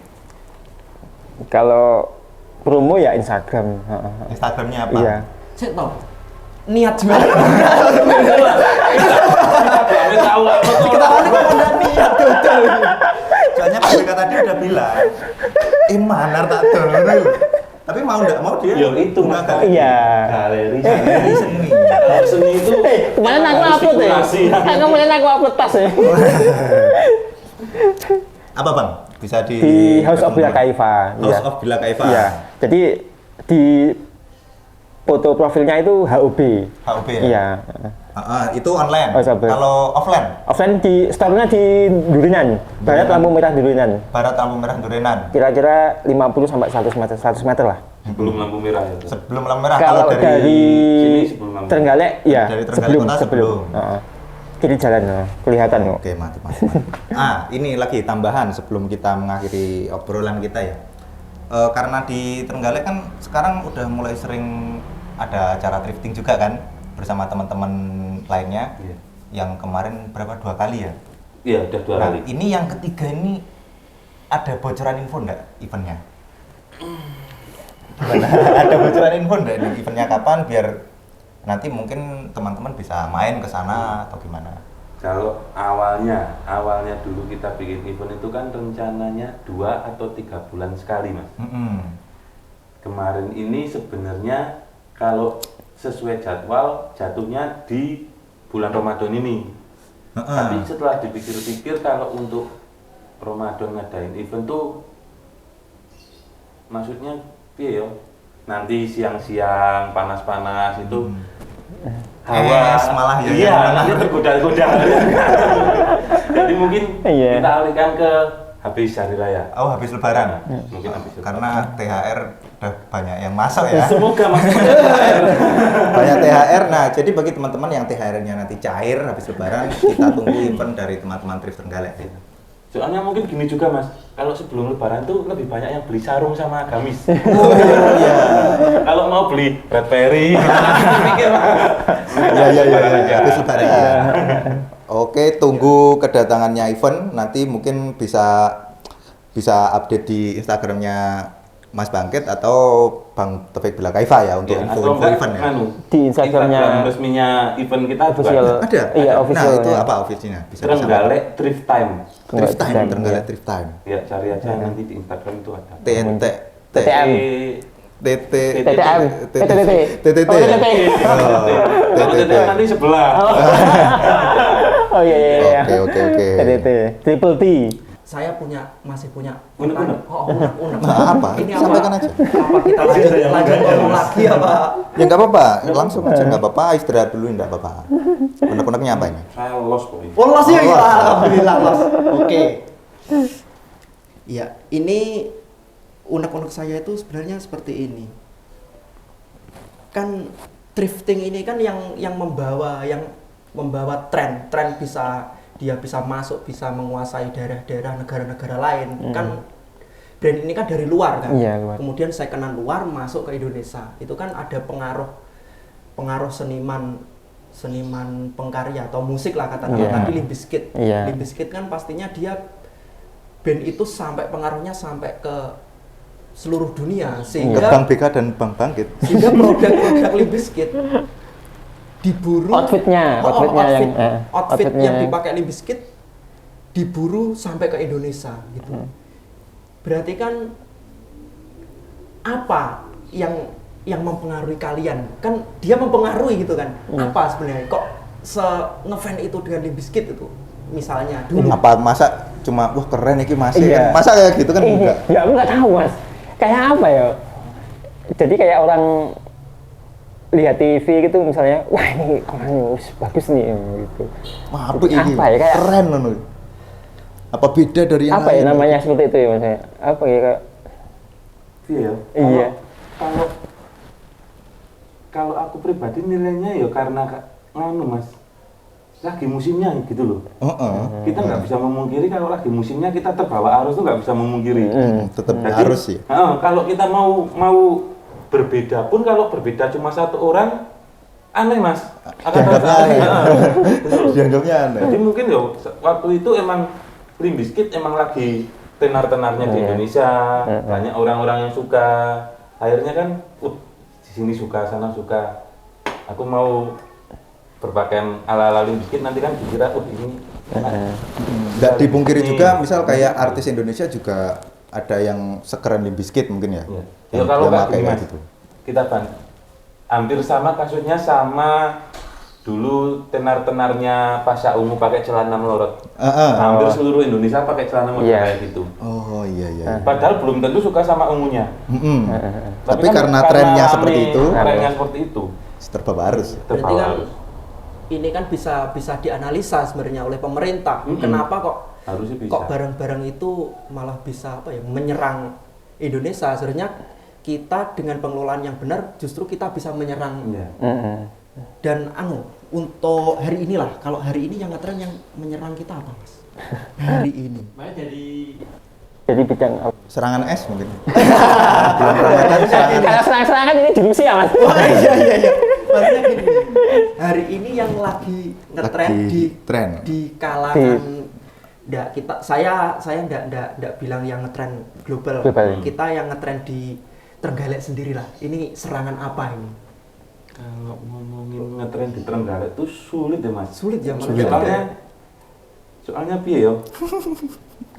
Kalau promo ya Instagram. Instagramnya apa? Iya. Saya tahu niat juga. Kami tahu apa tuh. Kita kan ada niat betul. Soalnya Bang BK tadi udah bilang, manar tak tuh. Tapi mau nggak mau dia? Ya itu buka mas. galeri. Iya. Galeri seni. Kalau seni itu Kemarin aku harus upload ya. stipulasi. Kemarin aku upload tas ya. Apa Bang? Bisa di House of Bila Kaifa. House Iya. of Bila Kaifa. Iya. Jadi di foto profilnya itu HOB. HOB ya? Iya. Itu online. House of Bila. Kalau offline, Offline di store-nya di Durinan. Barat lampu merah Durinan. Barat lampu merah Durenan. Kira-kira 50 sampai 100 meter lah. sebelum lampu merah ya. Sebelum lampu merah. Kalau dari sini sebelum lampu. Trenggalek ya Dari Trenggalek kota sebelum. Kiri jalan kelihatan kok. Oke, mantap. Ini lagi tambahan sebelum kita mengakhiri obrolan kita ya. Karena di Trenggalek kan sekarang udah mulai sering ada acara thrifting juga kan bersama teman-teman lainnya. Iya. Yang kemarin berapa 2 kali ya? Iya, udah 2 Nah, kali. ini yang ketiga ini ada bocoran info nggak eventnya? Gimana? Ada bocoran info nggak ini eventnya kapan biar nanti mungkin teman-teman bisa main ke sana atau gimana? Kalau awalnya dulu kita bikin event itu kan rencananya 2 atau 3 bulan sekali mas. Kemarin ini sebenarnya kalau sesuai jadwal jatuhnya di bulan Ramadan ini. Tapi setelah dipikir-pikir kalau untuk Ramadan ngadain event tuh maksudnya piye yo? Nanti siang-siang panas-panas itu hawa malah ya. Iya, nanti tergoda-goda. Jadi mungkin Iya. kita alihkan ke habis hari raya. Oh, habis lebaran. Mungkin habis lebaran. Karena THR udah banyak yang masuk ya. Semoga maksudnya THR. Banyak THR. Nah, jadi bagi teman-teman yang THR-nya nanti cair habis lebaran, kita tunggu event dari teman-teman Thrift Trenggalek. Soalnya mungkin gini juga mas, kalau sebelum lebaran tuh lebih banyak yang beli sarung sama gamis. Oh iya. Kalau mau beli Bradbury, mikir Iya. Habis lebaran. Oke, tunggu kedatangannya event. Nanti mungkin bisa update di Instagramnya Mas Bangkit atau Bang Taufik Bila Kaifa ya untuk info event ya. Di Instagramnya resminya event kita official. juga Ada. Iya, official. Nah, itu Ya. apa officialnya? Bisa Trenggalek Thrift Time. Thrift Time, Iya. Trenggalek Thrift Time. Ya cari aja nanti di Instagram itu ada. TNT TTM. TT TTM. TTT. TTT. Oh, TTT. Kalau TTM nanti sebelah. Oh iya. Oke. TTT. Triple T. Saya masih punya Unek-unek. unek. Nah, apa? Ini Sampaikan apa? aja. Apa kita lanjut ngomong lagi apa? Ya nggak apa-apa, langsung aja nggak apa-apa, istirahat dulu nggak apa-apa. Unek-uneknya apa ini? Saya los kok. Oh, los ya, Oh, los. alhamdulillah los. Oke. Iya, ini unek-unek saya itu sebenarnya seperti ini. kan thrifting ini kan yang membawa tren bisa masuk, bisa menguasai daerah-daerah negara-negara lain. Kan brand ini kan dari luar kan. Iya, luar. Kemudian secondan luar masuk ke Indonesia. Itu kan ada pengaruh seniman pengkarya atau musik lah katakanlah tadi Limp Bizkit. Limp Bizkit kan pastinya dia band itu pengaruhnya sampai ke seluruh dunia sehingga Ke Bank BK dan Bank Bangkit. sehingga produk Limp Bizkit diburu Outfitnya yang dipakai Limp Bizkit diburu sampai ke Indonesia gitu. Berarti kan apa yang mempengaruhi kalian? Kan dia mempengaruhi gitu kan. Apa sebenarnya kok ngefan itu dengan Limp Bizkit itu? Misalnya dulu. Apa masa cuma wah keren iki masih kan? Masa kayak gitu kan enggak? Ya aku nggak tahu mas. Kayak apa ya? Jadi kayak orang lihat TV gitu misalnya, wah ini keren, bagus nih gitu. Wah, apa ini? Apa ya kayak keren loh. Apa beda dari yang apa lain? ya namanya seperti itu ya mas? Apa ya kayak? Iya. Iya. Kalau aku pribadi nilainya ya karena mas, lagi musimnya gitu loh. Kita nggak bisa memungkiri kalau lagi musimnya kita terbawa arus tuh nggak bisa memungkiri. Tetap Jadi, harus sih. Kalau kita mau berbeda pun, kalau berbeda cuma satu orang, aneh mas. Dianggapnya aneh. Betul. Dianggapnya aneh. Jadi mungkin ya waktu itu emang Limp Bizkit emang lagi tenar-tenarnya di Indonesia, banyak orang-orang yang suka. Akhirnya kan, di sini suka, sana suka. Aku mau berpakaian ala-ala Limp Bizkit, nanti kan dikira, ini enak. Nggak dipungkiri juga, misal kayak artis Indonesia juga ada yang sekeren Limp Bizkit mungkin ya. Ya Yang kalau dia nggak pakai gini, kayak Mas, gitu. kita hampir sama kasusnya sama dulu tenar-tenarnya Pasha Ungu pakai celana melorot. Hampir seluruh Indonesia pakai celana melorot kayak gitu. Oh iya. Padahal belum tentu suka sama ungunya. Tapi kan karena trennya seperti itu, trennya seperti itu. terbawa arus. Berarti kan ini kan bisa dianalisa sebenarnya oleh pemerintah. Kenapa kok harusnya bisa. Kok barang-barang itu malah bisa menyerang Indonesia? Sebenarnya kita dengan pengelolaan yang benar justru kita bisa menyerang. Dan untuk hari inilah, kalau hari ini yang ngetren yang menyerang kita apa mas? Hari ini. Jadi bidang apa? Serangan es mungkin. Bulan Ramadan serangan es. Kalau serangan ini di Rusia mas. Oh iya. Maksudnya gini, hari ini yang lagi ngetren di kalangan saya enggak bilang yang ngetren global. Kita yang ngetren di Trenggalek sendirilah. Ini serangan apa ini? Kalau ngomongin ngetren di Trenggalek itu sulit ya mas. Sulit ya mas. Soalnya piye yo?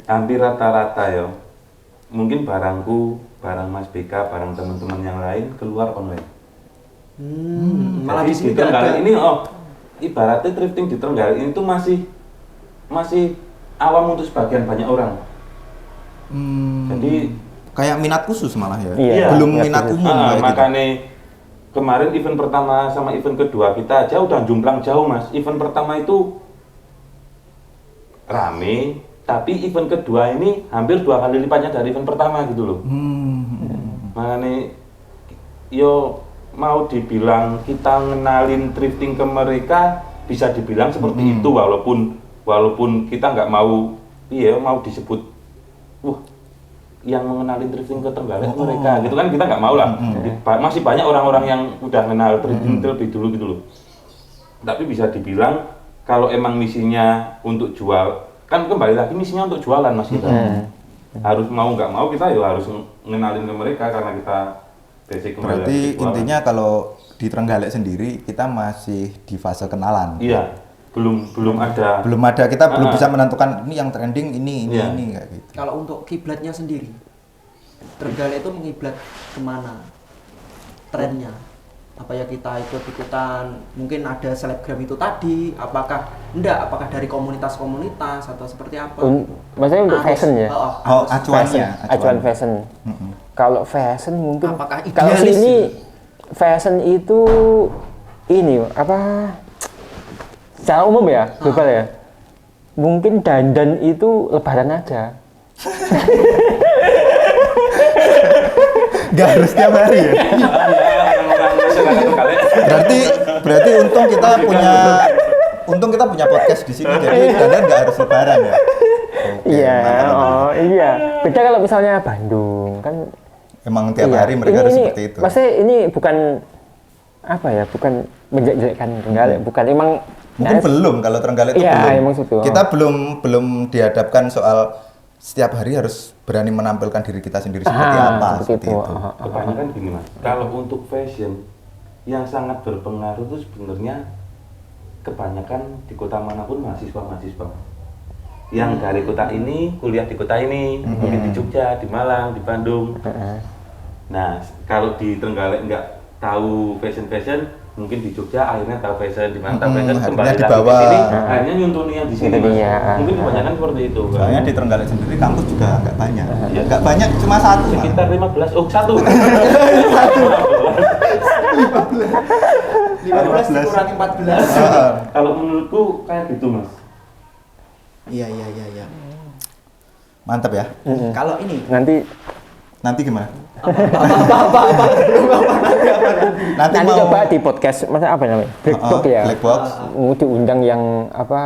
Hampir rata-rata yo. Mungkin barangku, barang Mas BK, barang teman-teman yang lain keluar online. Malah di sini Trenggalek ini ibaratnya thrifting di Trenggalek ini tuh masih awam untuk sebagian banyak orang. Jadi kayak minat khusus malah ya. Iya, Belum minat umum kayak gitu. makanya kemarin event pertama sama event kedua kita aja udah jumplang jauh mas. Event pertama itu rame, tapi event kedua ini hampir 2 kali lipatnya dari event pertama gitu loh. Makanya yo mau dibilang kita ngenalin thrifting ke mereka bisa dibilang seperti itu, walaupun kita nggak mau mau disebut yang mengenalin thrifting ke Trenggalek mereka gitu kan, kita nggak mau lah. Masih banyak orang-orang yang udah kenal thrifting lebih dulu gitu loh. Tapi bisa dibilang kalau emang misinya untuk jual, kan kembali lagi misinya untuk jualan mas kita. Harus mau nggak mau kita harus ngenalin ke mereka karena kita basic. Berarti intinya kalau di Trenggalek sendiri kita masih di fase kenalan. Iya, belum ada. Kita belum bisa menentukan ini yang trending ini kayak gitu. Kalau untuk kiblatnya sendiri, Trenggalek itu mengiblat kemana trennya? Apa ya kita ikut-ikutan, mungkin ada selebgram itu tadi, apakah dari komunitas-komunitas atau seperti apa? Maksudnya untuk fashion ya? Acuan fashion. Kalau fashion mungkin, apakah kalau idealis sini fashion itu ini apa? Secara umum ya, global ya. Mungkin dandan itu lebaran aja. Gak harus tiap hari ya. Orang-orang Berarti berarti untung kita punya podcast di sini, jadi Dadan nggak harus lebaran ya. Oke, Iya, mantap, mantap. oh iya. Beda kalau misalnya Bandung kan. Emang tiap Iya. hari mereka harus seperti itu. Maksudnya ini bukan apa ya, bukan menjelek-jelekan Trenggalek, bukan emang. Mungkin belum, kalau Trenggalek itu Iya, belum. emang situ. Kita belum dihadapkan soal setiap hari harus berani menampilkan diri kita sendiri seperti apa, seperti itu. Kebanyakan gini mas, kalau untuk fashion yang sangat berpengaruh itu sebenarnya kebanyakan di kota manapun mahasiswa yang dari kota ini kuliah di kota ini, mungkin di Jogja, di Malang, di Bandung. Nah kalau di Trenggalek nggak tahu fashion, mungkin di Jogja akhirnya tahu fashion, di mana tahu fashion akhirnya kembali lagi ke dibawa. sini, akhirnya nyuntuni yang di sini. Itu Mas. dia. Mungkin kebanyakan seperti itu. Soalnya di Trenggalek sendiri kampus juga nggak banyak. Iya. Nggak banyak, cuma satu. Mas. Sekitar 15, satu. 15 dikurangi 14. Heeh. Kalau menurutku kayak gitu mas. Iya. Mantap ya. Kalau ini Nanti gimana? apa Nanti nanti mau coba di podcast, maksudnya apa namanya? Black Box ya. Black Box. Mau diundang yang apa?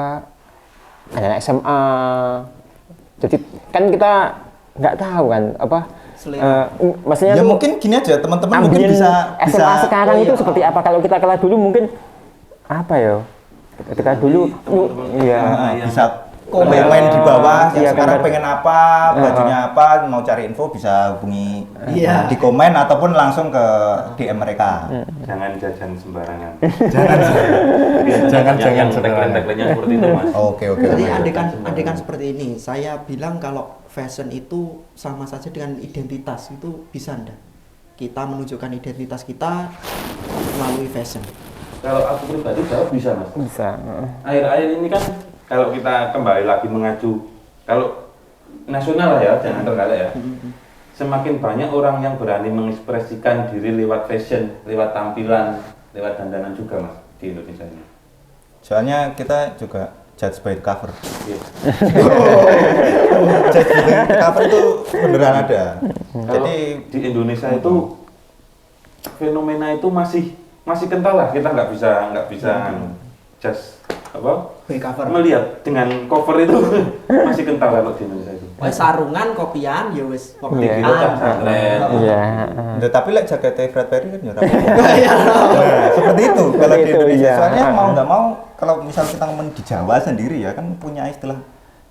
Anak SMA. Jadi kan kita nggak tahu kan apa? Selera. Maksudnya Ya tuh mungkin gini aja, teman-teman mungkin ambien bisa SMA sekarang Oh, itu iya. seperti apa? Kalau kita kelas dulu mungkin apa ya? Kita dulu iya. bisa komen di bawah yang Iya, sekarang komentar. pengen apa, bajunya apa, mau cari info bisa hubungi Iya. di komen ataupun langsung ke DM mereka. Jangan jajan sembarangan. Jangan yang sembarangan. tagline-nya seperti itu mas. Oke. Jadi Oke. andekan seperti ini, saya bilang kalau fashion itu sama saja dengan identitas, itu bisa ndak? Kita menunjukkan identitas kita melalui fashion. Kalau aku pribadi jawab bisa mas. Bisa. Akhir-akhir ini kan kalau kita kembali lagi mengacu, kalau nasional lah ya, jangan Trenggalek ya. Semakin banyak orang yang berani mengekspresikan diri lewat fashion, lewat tampilan, lewat dandanan juga mas di Indonesia ini. Soalnya kita juga judge by the cover. Iya. Judge by the cover itu beneran ada. Kalau Jadi di Indonesia itu fenomena itu masih kental lah, kita nggak bisa just apa By cover. melihat dengan cover itu masih kental kalau di Indonesia itu. Wes sarungan, kopian, ya wes Iya. Itu kan pesantren. Iya. Ya, tapi lek jaketnya Fred Perry kan ya ora apa-apa. Nah, seperti itu kalau di Seperti itu, Indonesia. iya. Soalnya mau nggak mau kalau misal kita ngomong di Jawa sendiri ya kan punya istilah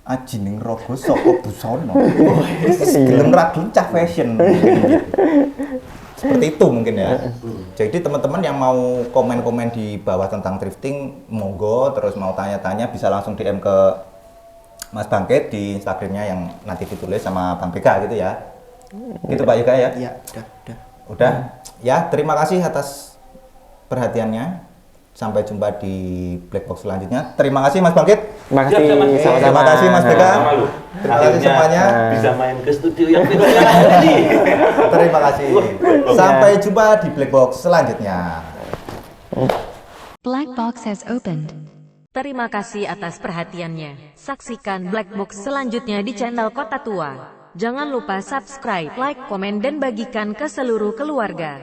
ajining rogo saka busono. Gelem ra gelem cah fashion. Seperti itu mungkin ya. Jadi teman-teman yang mau komen-komen di bawah tentang thrifting, monggo, terus mau tanya-tanya bisa langsung DM ke Mas Bangkit di Instagramnya yang nanti ditulis sama Bang BK gitu ya. Gitu Pak Yuga ya. Iya, udah. Udah, ya terima kasih atas perhatiannya. Sampai jumpa di Black Box selanjutnya. Terima kasih Mas Bangkit. Terima kasih. Siap, Mas. Sama-sama. Terima kasih Mas BK. Sama lu. Terima kasih Akhirnya semuanya. bisa main ke studio yang fenomenal ini. Terima kasih. Sampai jumpa di Black Box selanjutnya. Black Box has opened. Terima kasih atas perhatiannya. Saksikan Black Box selanjutnya di channel Kota Tua. Jangan lupa subscribe, like, komen, dan bagikan ke seluruh keluarga.